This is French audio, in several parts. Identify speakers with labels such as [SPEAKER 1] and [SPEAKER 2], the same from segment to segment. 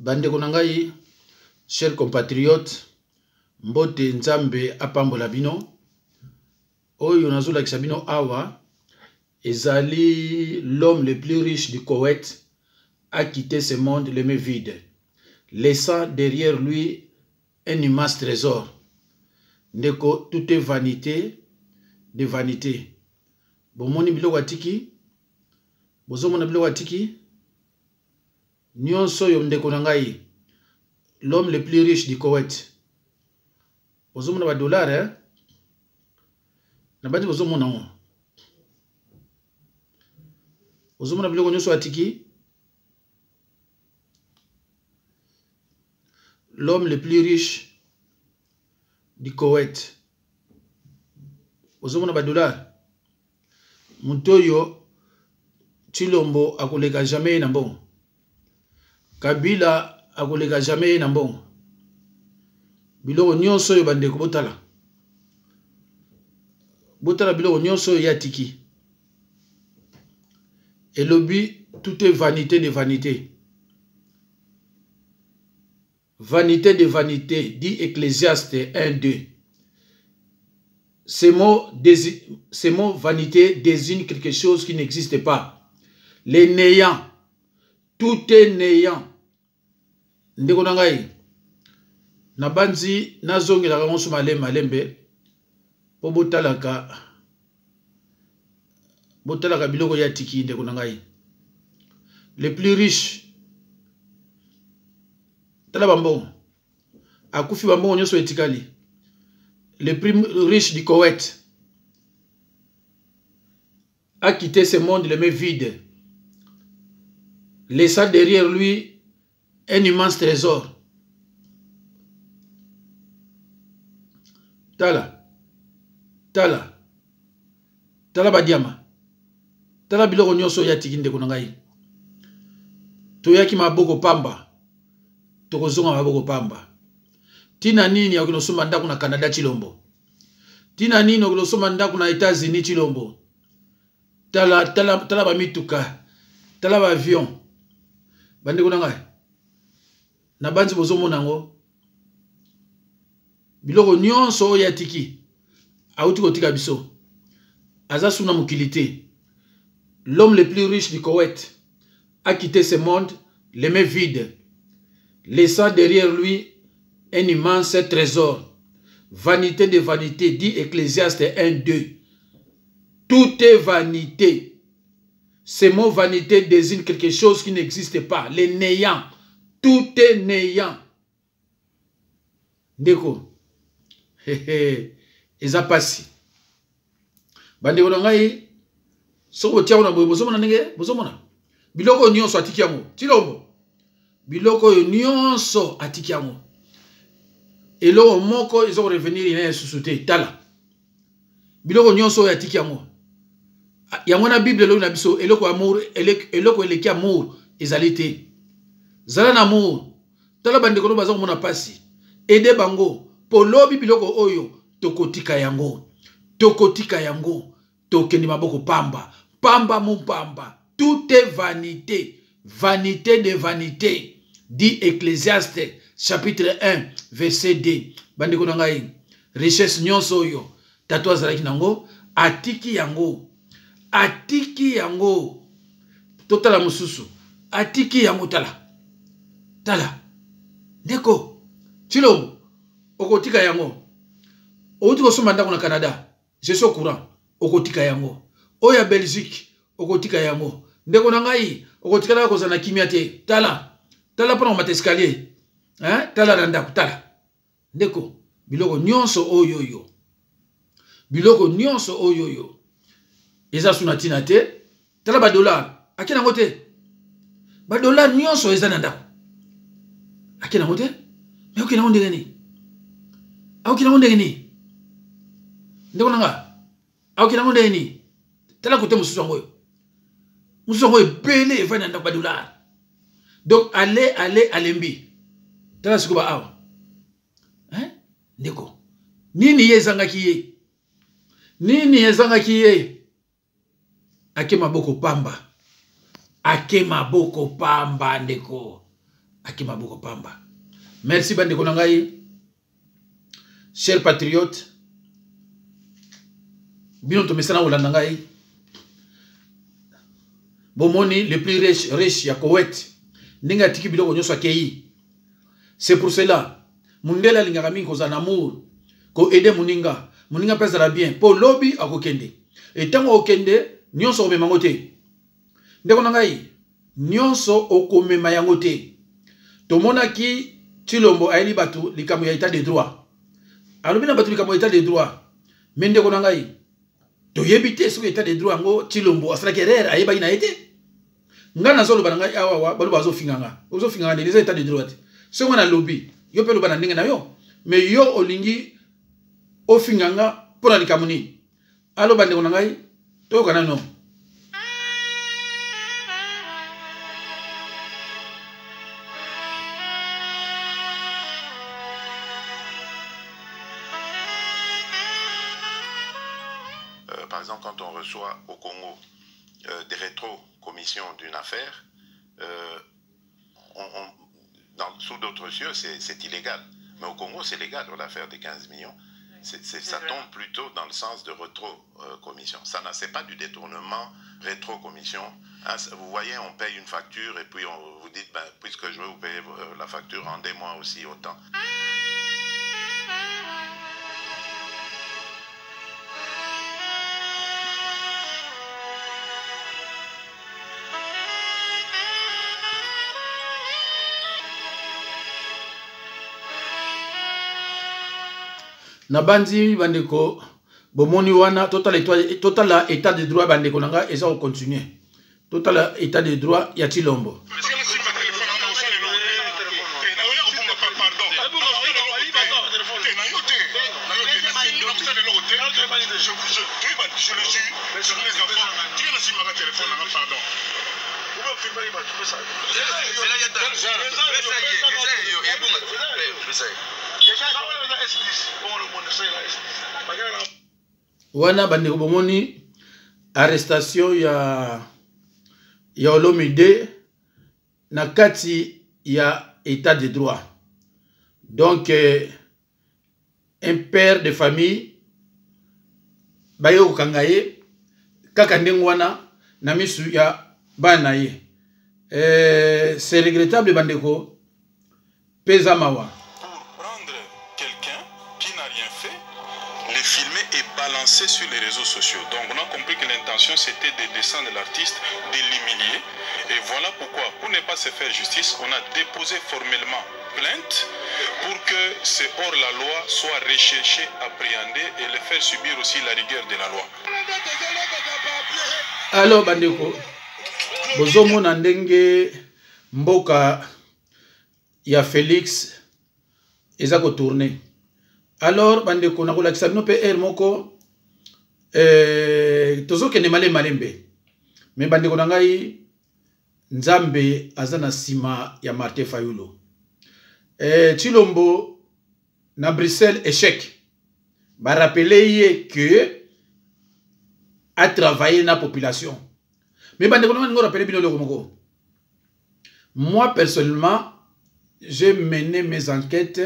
[SPEAKER 1] Bande konangai, chers compatriotes, mbote nzambe apambola bino. Oyo nazola kisabino awa, ezali l'homme le plus riche du Koweït a quitté ce monde les mains vides, laissant derrière lui un immense trésor. Ndeko, tout est vanité de vanité. Bomoni biloko atiki, bozomona biloko atiki, nyonso yo ndeko nangai, l'homme le plus riche du Koweït. Bozomona ba dollars, hein? Nabati bozomona ngo. Bozomona biloko nyonso atiki. L'homme le plus riche du Koweït. Bozomona ba dollars. Muntoyo Chilombo akoleka jamais na mbongo. Kabila akoleka jamais na mbongo. Biloko nyonso yo bandeko botala. Botala biloko nyonso ya tiki. Et lobby, tout est vanité de vanité. Vanité de vanité, dit Ecclésiaste 1-2. Ces mots vanité désignent quelque chose qui n'existe pas. Les néants. Tout est néant. Ndeko nangai. Nabanzi nazongi la rango malembe. Po botalaka biloko ya tiki ndeko nangai. Les plus riches. Tala bambongo. Akufi bambongo nyoso etikali. Le plus riche du Koweït a quitté ce monde les mains vides, laissant derrière lui un immense trésor. Tala badiama. Tala biloko nyonso ya tiki ndeko nangai. Toyaki maboko pamba. Tokozonga maboko pamba. Tina nini ya kinosoma ndaku na Canada Chilombo. Tina nini ya kinosoma ndaku na États-Unis Chilombo. Tala ba mituka. Tala ba avion. Bande kunangai. Na banzi bozomona ngo. Biloko nyonso ya tiki. Auti kotika biso. Aza suna mukilité. L'homme le plus riche du Koweït a quitté ce monde les mains vides, laissant derrière lui un immense trésor. Vanité de vanité, dit Ecclésiaste 1-2. Tout est vanité. Ce mot vanité désigne quelque chose qui n'existe pas. Les néants. Tout est néant. Ndeko. Eza pasi. Bandeko nangai. Soko tia ona boye bozomona ndenge, bozomona. Biloko nyonso atiki yango. Chilombo. Biloko nyonso atiki yango. Eloko moko ils ont revenir ina susute tala. Biloko nyonso ya tiki yango. Yango na Bible lo na biso eloko amour eloko eleki amour ezalité. Zala na amour. Tala bandeko no baza komona pasi. Ede bango polobi biloko oyo tokotika yango. Tokotika yango. Tokendi maboko pamba. Pamba mon pamba. Tout est vanité. Vanité de vanité. Dit Ecclésiaste chapitre 1 verset 2. Bandeko nangai. Richesse nyonso yo. Tato azalaki nango. Atiki yango. Atiki yango. Totala mususu. Atiki yango tala. Tala. Ndeko. Chilombo. Okotika yango. Outi kosoma ndako na Canada. Je suis au courant. Okotika yango. Oya Belgique. Okotika yango. Ndeko nangai. Okotika la kozana kimia te. Tala. Tala pona mate escalier. Hein? Tala na ndako. Tala. Ndeko. Biloko nyonso oyoyo. Biloko nyonso oyoyo. Eza suna tina te. Tala ba dollar. Akina ngote. Ba dollar nyonso eza na ndako. Akina ngote. Me okina ngonde gani? Okina ngonde gani? Ndeko nanga. Okina ngonde gani? Tala kote mususu ngoyo. Mususu ngoyo bele evana ndako ba dollar. Donc allez mbi. Tala sikuba awa. Hein? Ndeko. Nini yezanga kiye? Nini yezanga kiye? Ake maboko pamba. Ake maboko pamba ndeko. akima boko pamba. Merci bande konangai. Chers patriotes, bino to mesana olanda ngai. Bomoni le plus riche ya Koweït. Ninga tiki biloko nyoso akei. C'est pour cela mundela lingaka mingi koza na amour ko aider muninga. Muninga pesa bien po lobby akokende. Et tango okende nyonso obema ngote. Ndeko nangai nyonso okomema yango te. Tomonaki Tshilombo ayeli batu likambo ya état de droit. Alobina batu likambo ya état de droit. Mais ndeko nangai toyebi te soki état de droit ngo Tshilombo asalaki erreur ayeba ina ete. Ngana zolo banangai awa balu bazo finganga. Ozo finganga les état de droit. Ce qu'on a lobby, yo pelo bana ndenge na yo. Mais yo olingi ofinganga pona likamuni. Alo bande konangai to kana no.
[SPEAKER 2] Par exemple, quand on reçoit au Congo des rétro-commissions d'une affaire, sous d'autres cieux, c'est illégal. Mais au Congo, c'est légal, l'affaire des 15 millions. Ça tombe plutôt dans le sens de rétro-commission. Ça, c'est pas du détournement rétro-commission. Hein, vous voyez, on paye une facture et puis on vous dit, ben, puisque je veux vous payer la facture, rendez-moi aussi autant.
[SPEAKER 1] Nabandi bandeko bomoni wana total état de droit bandeko nanga eza ko continuer total état de droit ya Tshilombo. Wana bandeko bomoni arrestation ya Olomide na kati ya état de droit. Donc un père de famille bayo kangaye kaka ndengwana na misu ya bana ye. C'est regrettable bandeko pesa mawa.
[SPEAKER 3] Balancé sur les réseaux sociaux. Donc on a compris que l'intention c'était de descendre l'artiste, de l'humilier. Et voilà pourquoi, pour ne pas se faire justice, on a déposé formellement plainte pour que ce hors-la-loi soit recherché, appréhendé et le faire subir aussi la rigueur de la loi.
[SPEAKER 1] Alors bandeko, bozomo na ndenge mboka ya Félix eza ko tourner. Alors bandeko na kolakisa bino pe moko tozoke ne malembe mais bandeko na ngai Nzambe azana sima ya Martin Fayulu. Tshilombo na Bruxelles échec. Ba rappeler que a travaillé na population. Mais bandeko na ngai rappeler bino loko moko. Moi personnellement, j'ai mené mes enquêtes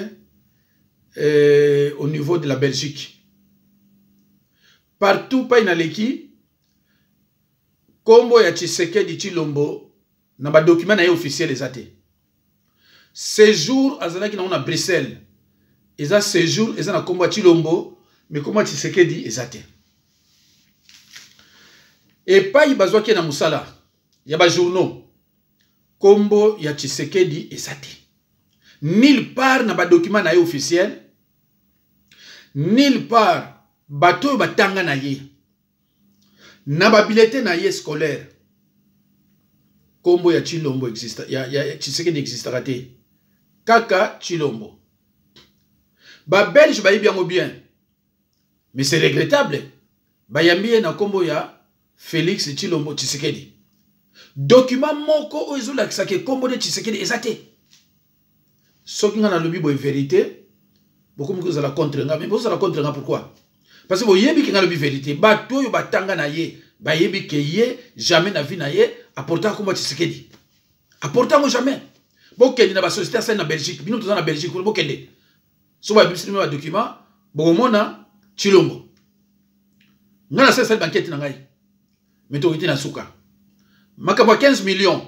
[SPEAKER 1] au niveau de la Belgique. Partout, pas inaleki, Kombo ya Tshisekedi Tshilombo, na ba document na officiel ezate. Séjour azana ki na on Bruxelles. Eza séjour eza na Kombo ya Tshilombo, mais Kombo ya Tshisekedi ezate. Et pas ibazwa ki na musala, ya ba journaux. Kombo ya Tshisekedi ezate. Nulle part na ba document na officiel. Nulle part bato batanga na ye. Na ba bulletin na ye scolaire. Kombo ya Tshilombo existe, ya Tshisekedi existera te. Kaka Tshilombo. Ba Belge ba yibi bien. Mais c'est regrettable. Ba yambi na kombo ya Félix Tshilombo Tshisekedi. Document moko ozo la kisake kombo de Tshisekedi ezate. Soki nga na lobi bo vérité, beaucoup de choses à la contre nga, mais beaucoup à la contre nga pourquoi? Parce que vous yebi ki nga lobi vérité, ba to yo batanga na ye, ba yebi ke ye jamais na vie na ye apporta kombo Tshisekedi. Apporta mo jamais. bokende na ba société ça na Belgique bino toza na Belgique pour bokende so ba bisimi ba document bomona Tshilombo ngana ça banquette na ngai metorité na suka makaba 15 millions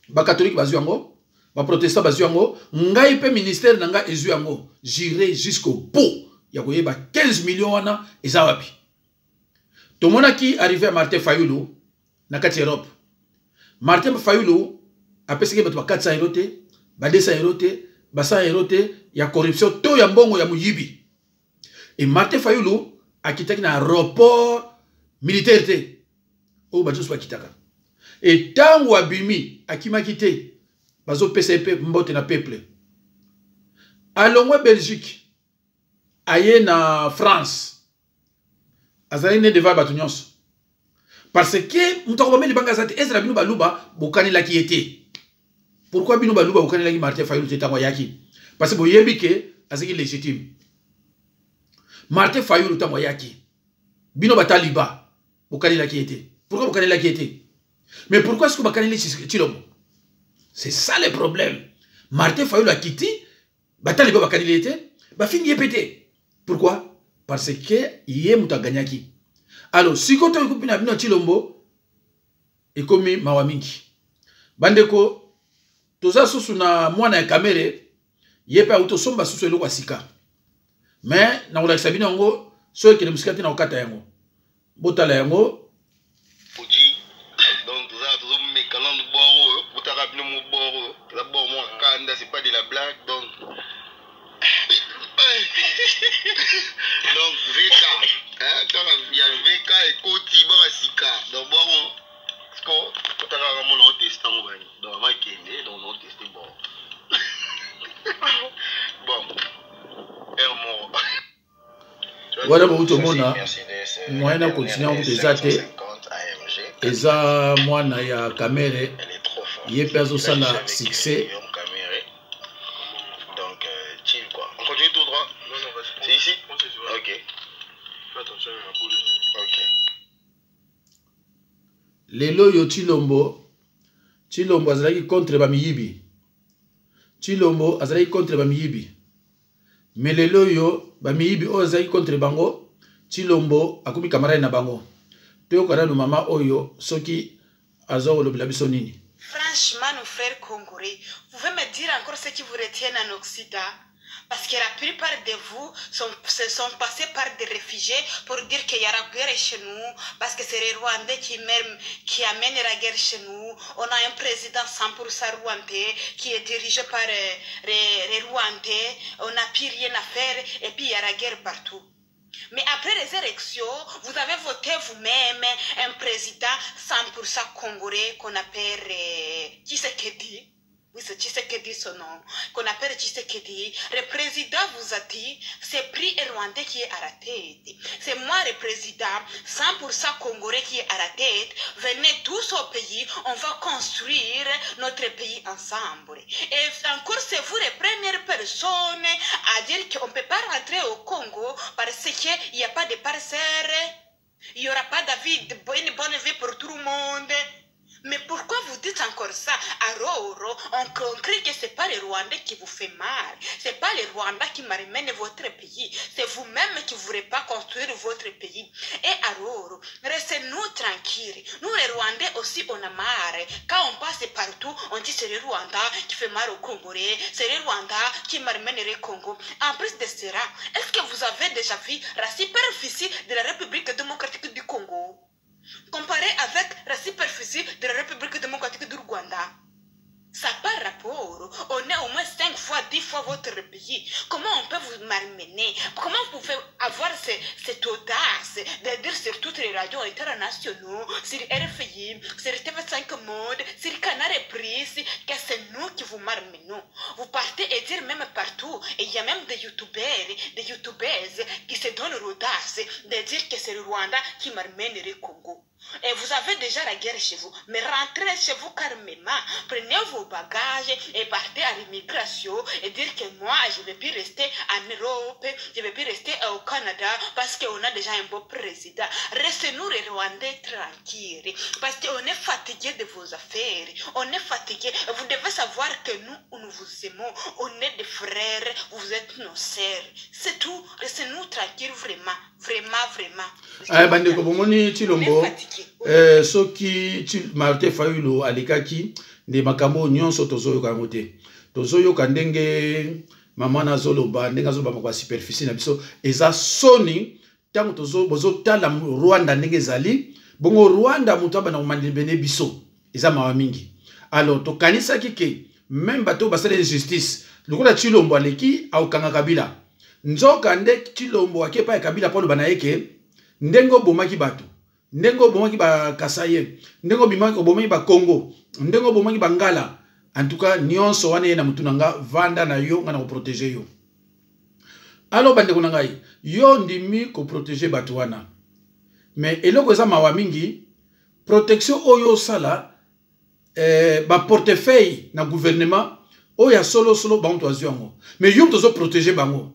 [SPEAKER 1] ba catholique bazu yango ba protestant bazu yango ngai pe ministère na ngai ezu yango j'irai jusqu'au bout ya koyeba 15 millions wana eza wapi tomona ki arrivé à Martin Fayulu na kati Europe Martin Fayulu apeseke bato ba 400 € te ba 200 € te ba 100 € te ya corruption to ya mbongo ya muyibi et Martin Fayulu akitaki na aéroport militaire te o ba josu akitaka et tango abimi akimaki te bazo PCP mbote na peuple alongwe Belgique aye na France azali ne devant bato nyonso parce que mutako bameli banga zate ezra bino baluba bokani laki ete pourquoi bino baluba bokani laki Martin Fayulu te tango yaki parce que boyebi ke azaki légitime Martin Fayulu tango yaki bino bataliba bokani laki ete pourquoi bokani laki ete mais pourquoi est-ce que bokani laki Tshilombo c'est ça le problème Martin Fayulu a quitté bataliba bokani laki ete ba fingi epete pourquoi parce que yé muta gagnaki alors si koto ekupina bino Tshilombo ekomi mawa mingi bandeko toza susu na mwana ya kamere yepe auto somba susu eloko sika mais na kolakisa bino yango so ekele musika te na kokata yango botala yango
[SPEAKER 4] oji donc toza mekana no boro botaka bino mo boro la boro mo kanda c'est pas de la blague donc donc VK hein quand il y a VK et Koti ba sika donc bon ko kotaka mo no tester mo bani donc ma kende donc no tester bon bon
[SPEAKER 1] voilà pour tout le monde moi na continuer en desate eza mwana ya kamere ye peso sala succès
[SPEAKER 4] donc chill quoi on continue tout droit non c'est ici OK fais attention à la boule OK
[SPEAKER 1] lelo yo Tshilombo azalaki contre ba miyibi Tshilombo azalaki contre ba miyibi mais lelo yo ba miyibi o azalaki contre bango Tshilombo akomi camarade na bango to ko rano mama oyo soki azo lobela biso nini.
[SPEAKER 5] Franchement nos frères congolais, vous pouvez me dire encore ce qui vous retient en Occident? Parce que la plupart de vous se sont passés par des réfugiés pour dire qu'il y a la guerre chez nous, parce que c'est les Rwandais qui amènent la guerre chez nous. On a un président 100% rwandais qui est dirigé par les Rwandais. On n'a plus rien à faire et puis il y a la guerre partout. Mais après les élections, vous avez voté vous-même un président 100% congolais qu'on appelle Tshisekedi. Oui, c'est Tshisekedi son nom, qu'on appelle Tshisekedi. Le président vous a dit, c'est pris et Rwandais qui est à la tête. C'est moi le président, 100% congolais qui est à la tête. Venez tous au pays, on va construire notre pays ensemble. Et encore, c'est vous les premières personnes à dire qu'on ne peut pas rentrer au Congo parce qu'il n'y a pas de parcelles, il n'y aura pas une bonne vie pour tout le monde. Mais pourquoi vous dites encore ça? Alors, on crée que ce n'est pas les Rwandais qui vous fait mal. Ce n'est pas les Rwandais qui m'amènent votre pays. C'est vous-même qui ne voulez pas construire votre pays. Et alors, restez-nous tranquilles. Nous, les Rwandais aussi, on a marre. Quand on passe partout, on dit c'est les Rwandais qui fait mal aux Congolais. C'est les Rwandais qui m'amènent le Congo. En plus de cela, est-ce que vous avez déjà vu la superficie de la République démocratique du Congo comparé avec la superficie de la République démocratique du Rwanda? Ça par rapport, on est au moins 5 fois, 10 fois votre pays. Comment on peut vous malmener? Comment vous pouvez avoir cette audace de dire sur toutes les radios internationaux, sur RFI, sur TV5 Monde, sur Canal Presse, que c'est nous qui vous malmenons? Vous partez et dire même partout, et il y a même des youtubeurs, des youtubeuses qui se donnent l'audace de dire que c'est le Rwanda qui malmène le Congo. Et vous avez déjà la guerre chez vous. Mais rentrez chez vous calmement. Prenez vos bagages et partez à l'immigration et dire que moi, je ne vais plus rester en Europe, je ne vais plus rester au Canada parce qu'on a déjà un beau président. Restez-nous les Rwandais tranquilles parce qu'on est fatigué de vos affaires. On est fatigué. Vous devez savoir que nous vous aimons. On est des frères. Vous êtes nos sœurs. C'est tout. Restez-nous tranquilles vraiment. Vraiment.
[SPEAKER 1] Bandeko bomoni Chilombo. Soki Martin Fayulu alikaki de makambo nyonso tozoyoka yango te. Tozoyoka ndenge mama nazoloba ndenge azoloba kwa superficie na biso eza soni tango bozotala Rwanda ndenge ezali bongo Rwanda mutu abana komandibene biso eza mawa mingi. Alors tokanisaki ke même bato basala injustice lokola Chilombo aleki aokanga Kabila nzoka nde Chilombo akepa Kabila polo banayeke ndengo bomaki bato ndengo bomaki ba Kasaye ndengo bomaki ba Congo ndengo bomaki ba Ngala. En tout cas nyonso wana na mutu nanga vanda na yo ngana ko protéger yo. Alors bandeko nangai yo ndimi ko protéger bato wana mais eloko eza mawa mingi protection oyo sala ba portefeuille na gouvernement oya solo bango toazu yango mais yo tozo protéger bango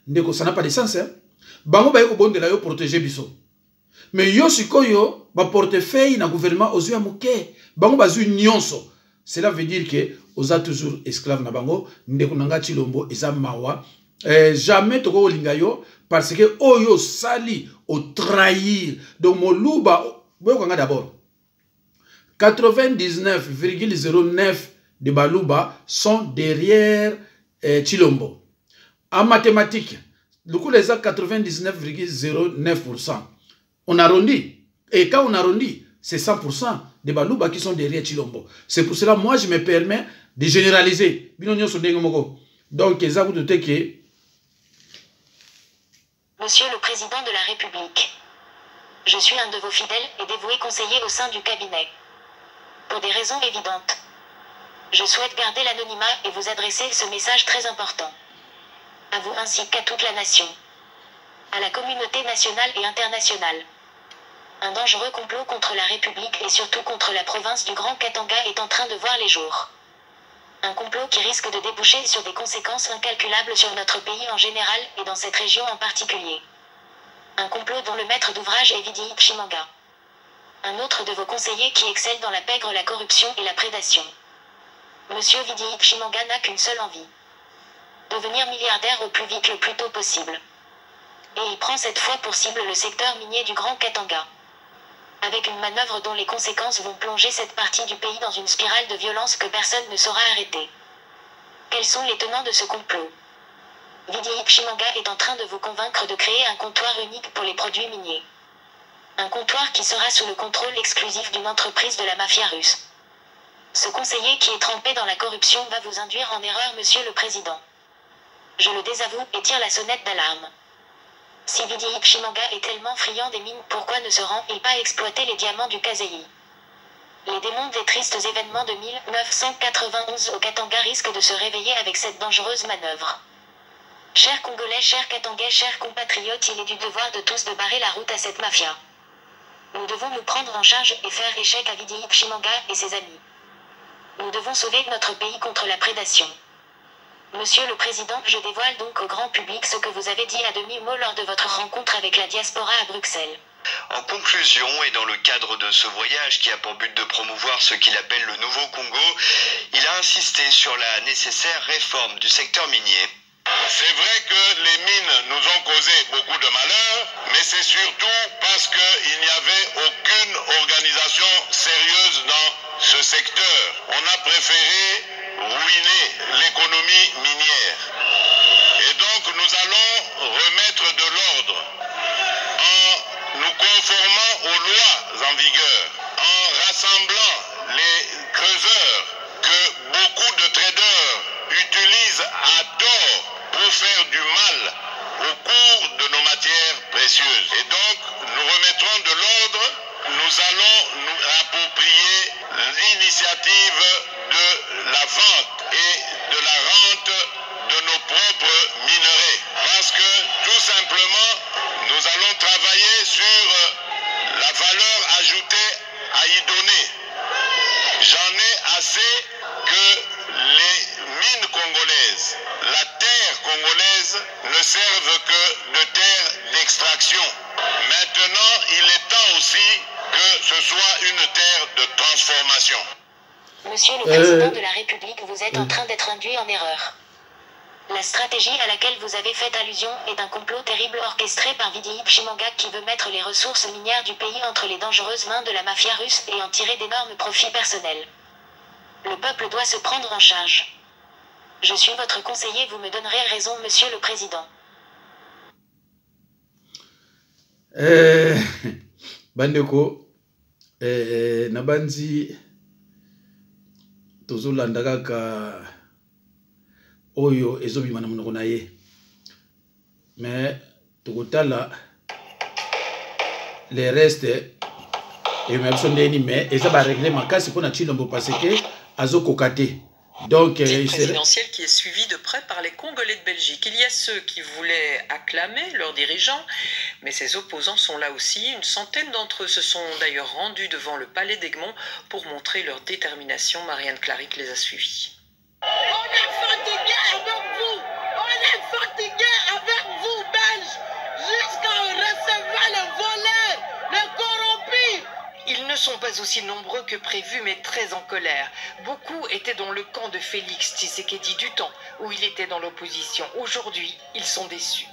[SPEAKER 1] ndeko ça n'a pas de sens hein. Bango ba yo bondela yo protéger biso mais yo sikoyo ba portefeuille na gouvernement ozu ya moke bango bazu nyonso. Cela veut dire que oza toujours esclave na bango ndeko nanga Chilombo eza mawa jamais toko linga yo parce que oyo sali au trahir donc moluba boyokanga d'abord 99,09 de baluba sont derrière Chilombo. En mathématiques, le coup les 99,09%. On arrondit. Et quand on arrondit, c'est 100% des baluba qui sont derrière Chilombo. C'est pour cela, moi, je me permets de généraliser. Donc,
[SPEAKER 6] Monsieur le Président de la République, je suis un de vos fidèles et dévoués conseillers au sein du cabinet. Pour des raisons évidentes, je souhaite garder l'anonymat et vous adresser ce message très important. À vous ainsi qu'à toute la nation. À la communauté nationale et internationale. Un dangereux complot contre la République et surtout contre la province du Grand Katanga est en train de voir les jours. Un complot qui risque de déboucher sur des conséquences incalculables sur notre pays en général et dans cette région en particulier. Un complot dont le maître d'ouvrage est Vidi Chimanga. Un autre de vos conseillers qui excelle dans la pègre, la corruption et la prédation. Monsieur Vidi Chimanga n'a qu'une seule envie. Devenir milliardaire au plus vite le plus tôt possible. Et il prend cette fois pour cible le secteur minier du Grand Katanga. Avec une manœuvre dont les conséquences vont plonger cette partie du pays dans une spirale de violence que personne ne saura arrêter. Quels sont les tenants de ce complot? Vidi Chimanga est en train de vous convaincre de créer un comptoir unique pour les produits miniers. Un comptoir qui sera sous le contrôle exclusif d'une entreprise de la mafia russe. Ce conseiller qui est trempé dans la corruption va vous induire en erreur, Monsieur le Président. Je le désavoue et tire la sonnette d'alarme. Si Vidi Chimanga est tellement friand des mines, pourquoi ne se rend-il pas exploiter les diamants du Kasayi? Les démons des tristes événements de 1991 au Katanga risquent de se réveiller avec cette dangereuse manœuvre. Chers Congolais, chers Katangais, chers compatriotes, il est du devoir de tous de barrer la route à cette mafia. Nous devons nous prendre en charge et faire échec à Vidi Chimanga et ses amis. Nous devons sauver notre pays contre la prédation. Monsieur le Président, je dévoile donc au grand public ce que vous avez dit à demi-mot lors de votre rencontre avec la diaspora à Bruxelles.
[SPEAKER 7] En conclusion, et dans le cadre de ce voyage qui a pour but de promouvoir ce qu'il appelle le Nouveau Congo, il a insisté sur la nécessaire réforme du secteur minier.
[SPEAKER 3] C'est vrai que les mines nous ont causé beaucoup de malheur, mais c'est surtout parce qu'il n'y avait aucune organisation sérieuse dans ce secteur. On a préféré ruiner l'économie minière. Et donc nous allons remettre de l'ordre en nous conformant aux lois en vigueur, en rassemblant les creuseurs que beaucoup de traders utilisent à tort pour faire du mal au cours de nos matières précieuses. Et donc, nous remettrons de l'ordre, nous allons nous approprier l'initiative de la vente et de la rente de nos propres minerais. Parce que, tout simplement, nous allons travailler sur la valeur ajoutée
[SPEAKER 2] congolaise. La terre congolaise ne serve que de terre d'extraction. Maintenant, il est temps aussi que ce soit une terre de transformation.
[SPEAKER 6] Monsieur le Président de la République, vous êtes en train d'être induit en erreur. La stratégie à laquelle vous avez fait allusion est un complot terrible orchestré par Vidi Pshimanga qui veut mettre les ressources minières du pays entre les dangereuses mains de la mafia russe et en tirer d'énormes profits personnels. Le peuple doit se prendre en charge. Je suis votre conseiller, vous me donnerez raison, Monsieur le Président.
[SPEAKER 1] Bandeko, Nabanzi, Tozolanda kaka Oyo, Ezobi Manamunoko na ye. Mais, Tokotala, les restes, et même son ennemi, mais ça va régler ma casse pour Nachilombo parce que Azo Kokate. Donc,
[SPEAKER 8] présidentielle qui est suivie de près par les Congolais de Belgique. Il y a ceux qui voulaient acclamer leurs dirigeants, mais ces opposants sont là aussi. Une centaine d'entre eux se sont d'ailleurs rendus devant le palais d'Egmont pour montrer leur détermination. Marianne Claric les a suivis.
[SPEAKER 9] On est fatigué avec vous! On est fatigué avec vous, Belges! Jusqu'à recevoir les voleurs, les corrompus!
[SPEAKER 8] Ils ne sont pas aussi nombreux que prévu, mais très en colère. Beaucoup étaient dans le camp de Félix Tshisekedi du temps où il était dans l'opposition. Aujourd'hui, ils sont déçus.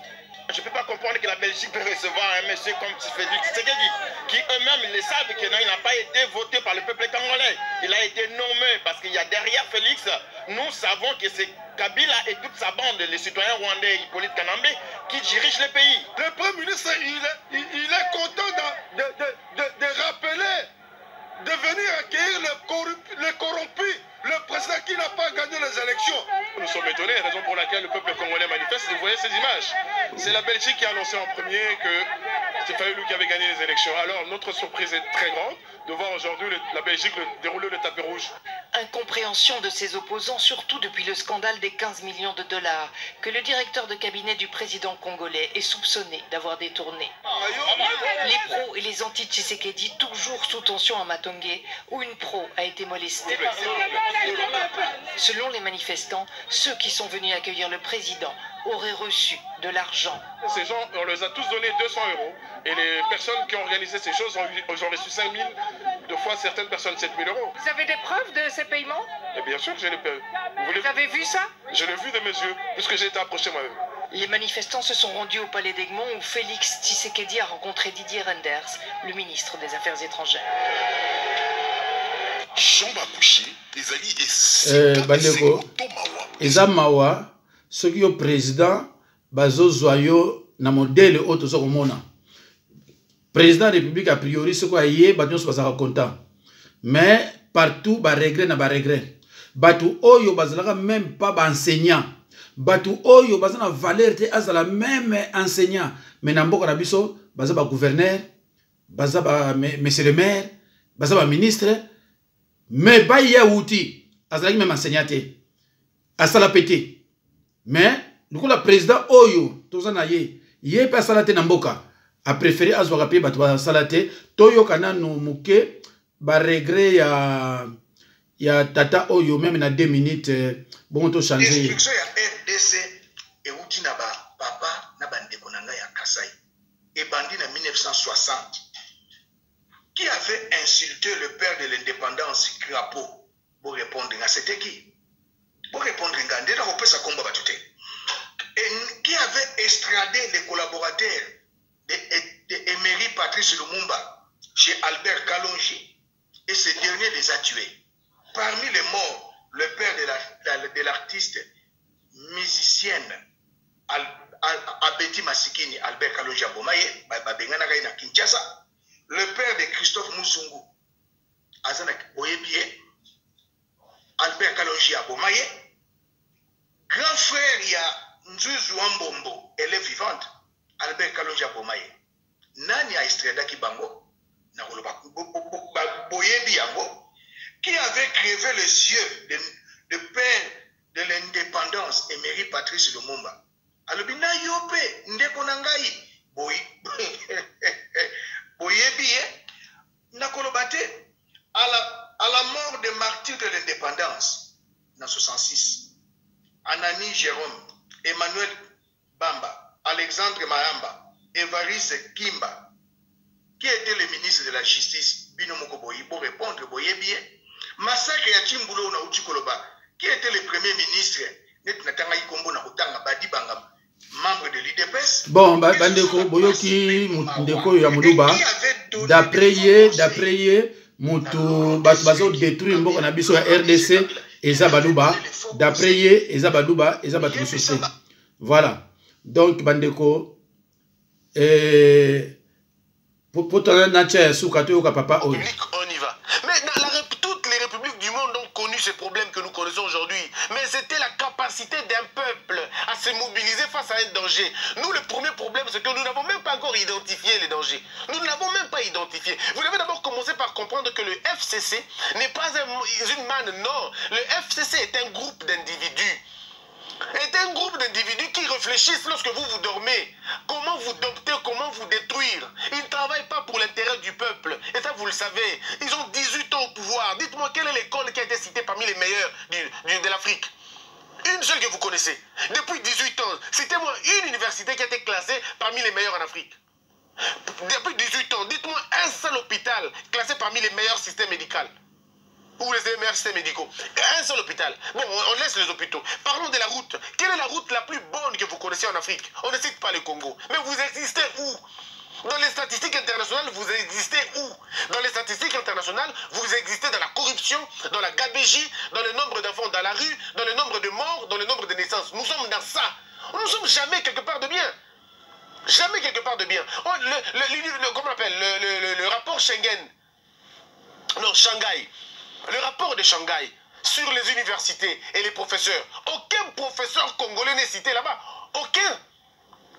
[SPEAKER 3] Je ne peux pas comprendre que la Belgique peut recevoir un monsieur comme Félix Tshisekedi, qui eux-mêmes le savent qu'il n'a pas été voté par le peuple congolais. Il a été nommé parce qu'il y a derrière Félix, nous savons que c'est Kabila et toute sa bande, les citoyens rwandais, Hippolyte Kanambe, qui dirigent le pays.
[SPEAKER 10] Le Premier ministre, il est content de rappeler, de venir accueillir les corrompus, le président qui n'a pas gagné les élections.
[SPEAKER 3] Nous sommes étonnés, raison pour laquelle le peuple congolais manifeste. Vous voyez ces images. C'est la Belgique qui a annoncé en premier que c'est Fayoulou qui avait gagné les élections. Alors notre surprise est très grande de voir aujourd'hui la Belgique dérouler le tapis rouge.
[SPEAKER 8] Incompréhension de ses opposants, surtout depuis le scandale des 15 millions de dollars que le directeur de cabinet du président congolais est soupçonné d'avoir détourné. Les pros et les anti-Tshisekedi toujours sous tension à Matongé, où une pro a été molestée. Selon les manifestants, ceux qui sont venus accueillir le président auraient reçu de l'argent.
[SPEAKER 3] Ces gens, on les a tous donné 200 €. Et les personnes qui ont organisé ces choses ont reçu 5 000, deux fois certaines personnes 7 000 €.
[SPEAKER 8] Vous avez des preuves de ces paiements?
[SPEAKER 3] Et bien sûr que j'ai les preuves.
[SPEAKER 8] Vous avez vu ça?
[SPEAKER 3] Je l'ai vu de mes yeux, puisque j'ai été approché moi-même.
[SPEAKER 8] Les manifestants se sont rendus au palais d'Egmont où Félix Tshisekedi a rencontré Didier Reynders, le ministre des Affaires étrangères.
[SPEAKER 1] Bandeko, eza mawa soki yo président bazozwa yo na modèle oyo toza komona. Président de la République a priori ce quoi yé bato nyonso bazalaka content. Mais partout ba regret na ba regret. Bato oyo bazalaka même pas ba enseignant. Bato oyo bazana valeur te azala même enseignant. Mais na mboka na biso baza ba gouverneur, baza ba monsieur le maire, baza ba ministre. Mais ba ya outi azalaki même enseignant te. Asala pété. Mais du coup le président oyo tozana yé pas asala te na mboka. A préféré azwa rapé batwa salate toyo kana no muke ba regret ya tata oyo même na 2 minutes bon to changer
[SPEAKER 11] instruction ya RDC et outi na ba papa na bandeko na ya Kasai et bandi na 1960 qui avait insulté le père de l'indépendance Crapo pour répondre à c'était qui pour répondre à ndena kopesa komba batute et qui avait extradé les collaborateurs de Emery Patrice Lumumba chez Albert Kalonji et ce dernier les a tués. Parmi les morts, le père de l'artiste musicienne Abeti Masikini, Albert Kalonji Abomaye, na Kinshasa, le père de Christophe Musungu, Azana Oyebie, Albert Kalonji Abomaye, grand frère il y a Nzuzu Ambombo, elle est vivante. Albert Kalonji Abomaye. Nani a extrait Kibango, qui avait crevé les yeux de père de l'indépendance, Emery Patrice Lumumba. Alobina yope, ndeko nangai, boyebi, nakolobate, à la mort des martyrs de l'indépendance, en 66, Anani Jérôme, Emmanuel Bamba, Alexandre Mahamba, Évariste Kimba, qui était le ministre de la Justice, Binomoko Boyi, pour répondre, Boye bien. Massacre ya Chimbulo na Uchikoloba, qui était le premier ministre, Netnatanga Ikombo na Otanga Badi Bangam, membre de l'IDPS.
[SPEAKER 1] Bon, Bandeko, Boyoki, Ndeko Yamuduba, d'après ye, Moutou, Bazo détruit Mboko Nabiso à RDC, Eza Badouba, d'après ye, Eza Badouba, Eza Badouba. Voilà. Donc, Bandeko, pour ton nature, Soukato, papa,
[SPEAKER 12] on y va. Mais toutes les républiques du monde ont connu ces problèmes que nous connaissons aujourd'hui. Mais c'était la capacité d'un peuple à se mobiliser face à un danger. Nous, le premier problème, c'est que nous n'avons même pas encore identifié les dangers. Nous ne l'avons même pas identifié. Vous devez d'abord commencer par comprendre que le FCC n'est pas une manne, non. Le FCC est un groupe d'individus. Est un groupe d'individus qui réfléchissent lorsque vous dormez. Comment vous dompter, comment vous détruire. Ils ne travaillent pas pour l'intérêt du peuple. Et ça, vous le savez. Ils ont 18 ans au pouvoir. Dites-moi, quelle est l'école qui a été citée parmi les meilleures de l'Afrique? Une seule que vous connaissez. Depuis 18 ans, citez-moi une université qui a été classée parmi les meilleures en Afrique. Depuis 18 ans, dites-moi un seul hôpital classé parmi les meilleurs systèmes médicaux. Ou les meilleurs systèmes médicaux. Un seul hôpital. Bon, on laisse les hôpitaux. Parlons de la route. Quelle est la route la plus bonne que vous connaissez en Afrique? On ne cite pas le Congo. Mais vous existez où? Dans les statistiques internationales, vous existez où? Dans les statistiques internationales, vous existez dans la corruption, dans la gabegie, dans le nombre d'enfants dans la rue, dans le nombre de morts, dans le nombre de naissances. Nous sommes dans ça. Nous ne sommes jamais quelque part de bien. Jamais quelque part de bien. Comment on appelle le rapport Schengen. Non, Shanghai. Le rapport de Shanghai sur les universités et les professeurs. Aucun professeur congolais n'est cité là-bas. Aucun.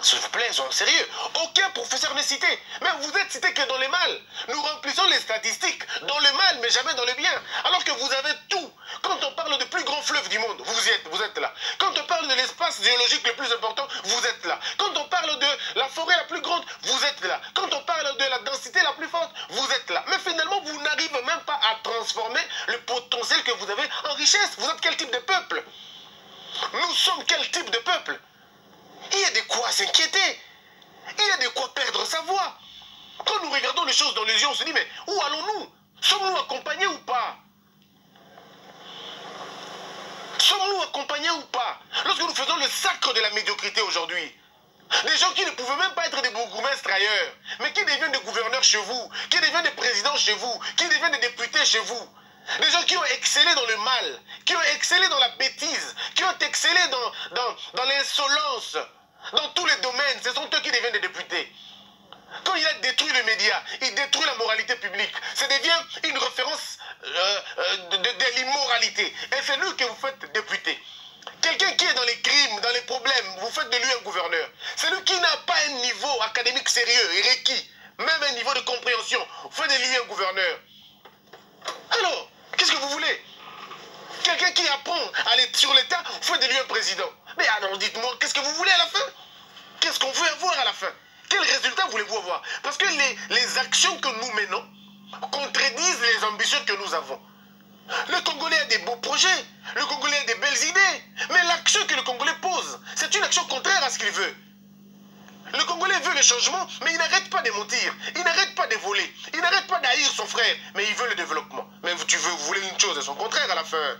[SPEAKER 12] S'il vous plaît, soyons sérieux. Aucun professeur n'est cité. Mais vous êtes cité que dans le mal. Nous remplissons les statistiques dans le mal, mais jamais dans le bien. Alors que vous avez tout. Quand on parle de plus grand fleuve du monde, vous êtes là. Quand on parle de l'espace géologique le plus important, vous êtes là. Quand on parle de la forêt la plus grande, vous êtes là. Quand on parle de la densité la plus forte, vous êtes là. Mais finalement, vous n'arrivez même pas à transformer le potentiel que vous avez en richesse. Vous êtes quel type de peuple? Nous sommes quel type de peuple? Il y a de quoi s'inquiéter. Il y a de quoi perdre sa voix. Quand nous regardons les choses dans les yeux, on se dit, mais où allons-nous? Sommes-nous accompagnés ou pas? Sommes-nous accompagnés ou pas? Lorsque nous faisons le sacre de la médiocrité aujourd'hui, des gens qui ne pouvaient même pas être des bourgmestres ailleurs, mais qui deviennent des gouverneurs chez vous, qui deviennent des présidents chez vous, qui deviennent des députés chez vous. Des gens qui ont excellé dans le mal, qui ont excellé dans la bêtise, qui ont excellé dans l'insolence, dans tous les domaines. Ce sont eux qui deviennent des députés. Quand il a détruit les médias, il détruit la moralité publique. Ça devient une référence de l'immoralité. Et c'est lui que vous faites député. Quelqu'un qui est dans les crimes, dans les problèmes, vous faites de lui un gouverneur. C'est lui qui n'a pas un niveau académique sérieux et requis, même un niveau de compréhension, vous faites de lui un gouverneur. Alors, qu'est-ce que vous voulez? Quelqu'un qui apprend à aller sur l'État, vous faites de lui un président. Mais alors dites-moi, qu'est-ce que vous voulez à la fin? Qu'est-ce qu'on veut avoir à la fin? Quel résultat voulez-vous avoir? Parce que les actions que nous menons contredisent les ambitions que nous avons. Le Congolais a des beaux projets, le Congolais a des belles idées, mais l'action que le Congolais pose, c'est une action contraire à ce qu'il veut. Le Congolais veut le changement, mais il n'arrête pas de mentir, il n'arrête pas de voler, il n'arrête pas d'haïr son frère, mais il veut le développement. Mais vous voulez une chose et son contraire à la fin.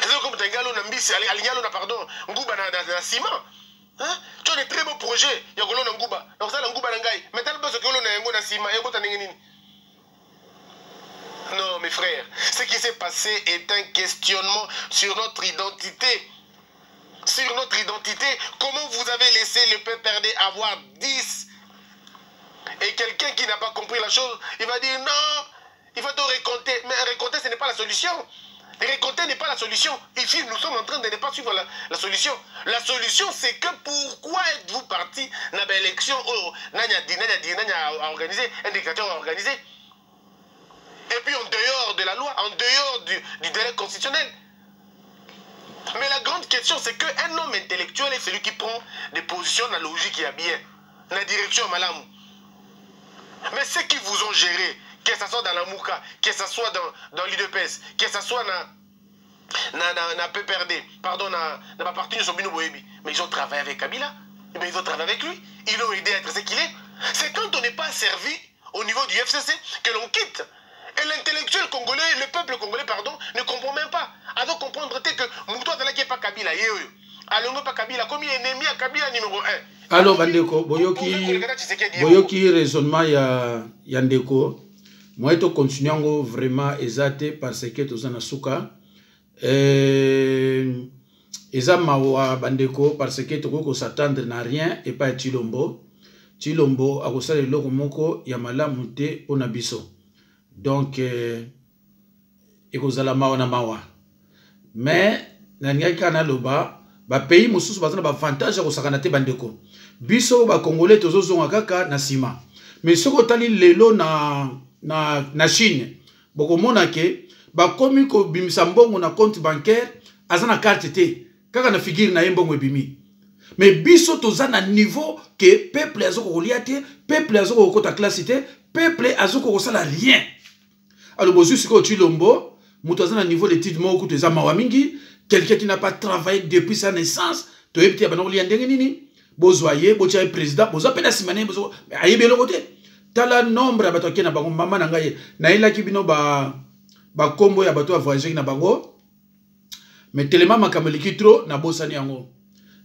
[SPEAKER 12] C'est comme Tengalo Nambisi, Alignalo na pardon, Ngouba na ciment. Hein? Tu as des très beaux projets, il y a Golo na Ngouba, donc ça Ngouba Nangai, mais t'as le besoin que Golo na Ngo na ciment, et Ngouba Ningini. Non, mes frères, ce qui s'est passé est un questionnement sur notre identité. Sur notre identité, comment vous avez laissé le peuple RD avoir 10 et quelqu'un qui n'a pas compris la chose, il va dire non, il faut te récompter. Mais récompter, ce n'est pas la solution. Récompter n'est pas la solution. Ici, nous sommes en train de ne pas suivre la solution. La solution, c'est que pourquoi êtes-vous parti dans l'élection organisé, un dictateur organisé? Et puis en dehors de la loi, en dehors du délai constitutionnel. Mais la grande question, c'est qu'un homme intellectuel est celui qui prend des positions dans la logique qui a bien, dans la direction malam. Mais ceux qui vous ont géré, que ce soit dans la Mouka, que ce soit dans l'IDPS, que ce soit na PPRD, pardon, na ma partie de Sobino Boebi. Mais ils ont travaillé avec Kabila. Et bien, ils ont travaillé avec lui. Ils l'ont aidé à être ce qu'il est. C'est quand on n'est pas servi au niveau du FCC que l'on quitte. Et l'intellectuel congolais, le peuple congolais, pardon, ne comprend même pas. Alors comprendre que Moutoua Zalaki n'est pas Kabila. Alongo pas Kabila, comme il est ennemi à Kabila numéro 1.
[SPEAKER 1] Alors, Bandeko, Boyoki raisonnement ya Ndeko. Moi, je continue vraiment exaté parce que tout ça n'a souka. Eza mawa Bandeko parce que tu peux s'attendre à rien et pas Chilombo. Chilombo a kosala eloko moko ya malamu te pona biso. Donc ekozala mawa na mawa. Mais na ngaka na loba ba pays mosusu bazana ba avantage ko sakana te Bandeko. Biso ba Congolais tozozonga kaka na sima. Mais soko tali lelo na Chine. Boko mona ke ba komi ko bimisa mbongo na compte bancaire azana carte te. Kaka na figure na mbongo ebimi. Mais biso tozana niveau que peuple azoko koliate, peuple azoko kota classe te, peuple azoko kosala rien. Alors bozu siko Chilombo, muto azana niveau d'étude moko teza mawa mingi, quelqu'un qui n'a pas travaillé depuis sa naissance, to yebti ya banoko liandenge nini, bozoye, botia président, bozo pena simane bozo, ayebe lo côté. Tala nombre ya bato na bango mama na ngai, na elaki bino ba kombo ya bato ya voyager na bango. Mais tellement makamoliki trop na bosani yango.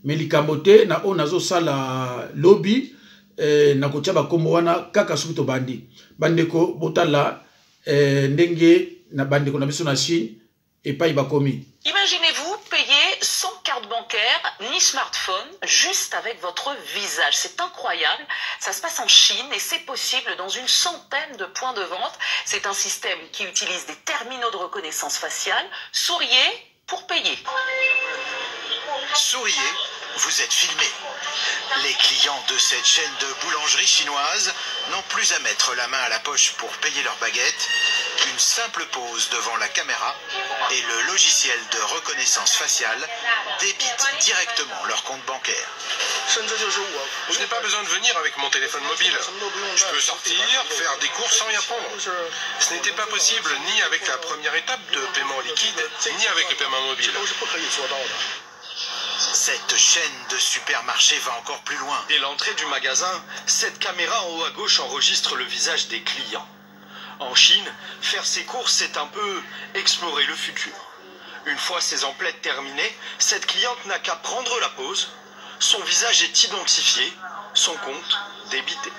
[SPEAKER 1] Mais likambote na o nazo sala lobby na kotia ba kombo wana kaka suki to bandi. Bandeko botala ndenge na bandeko na biso na Chine et pas iba komi.
[SPEAKER 8] Imaginez-vous payer sans carte bancaire ni smartphone, juste avec votre visage. C'est incroyable. Ça se passe en Chine et c'est possible dans une centaine de points de vente. C'est un système qui utilise des terminaux de reconnaissance faciale. Souriez pour payer.
[SPEAKER 13] Souriez, vous êtes filmé. Les clients de cette chaîne de boulangerie chinoise n'ont plus à mettre la main à la poche pour payer leur baguette. Une simple pause devant la caméra et le logiciel de reconnaissance faciale débite directement leur compte bancaire.
[SPEAKER 3] Je n'ai pas besoin de venir avec mon téléphone mobile. Je peux sortir, faire des courses sans rien prendre. Ce n'était pas possible ni avec la première étape de paiement liquide, ni avec le paiement mobile.
[SPEAKER 13] Cette chaîne de supermarchés va encore plus loin.
[SPEAKER 14] Dès l'entrée du magasin, cette caméra en haut à gauche enregistre le visage des clients. En Chine, faire ses courses, c'est un peu explorer le futur. Une fois ses emplettes terminées, cette cliente n'a qu'à prendre la pause. Son visage est identifié, son compte débité.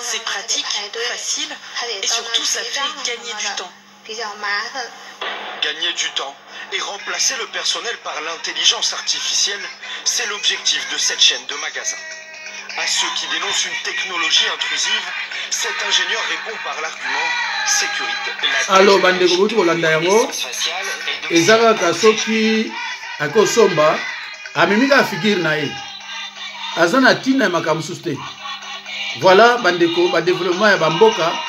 [SPEAKER 8] C'est pratique, facile et surtout ça fait gagner du temps.
[SPEAKER 14] Gagner du temps et remplacer le personnel par l'intelligence artificielle, c'est l'objectif de cette chaîne de magasins. À ceux qui dénoncent une technologie intrusive, cet ingénieur répond par l'argument sécurité.
[SPEAKER 1] Alors, bandeko botu kolanda yango, ezaka kasoki akosomba, amemika figure na ye. Azana tina makamsuste. Voilà bandeko ba développement ya bamboka.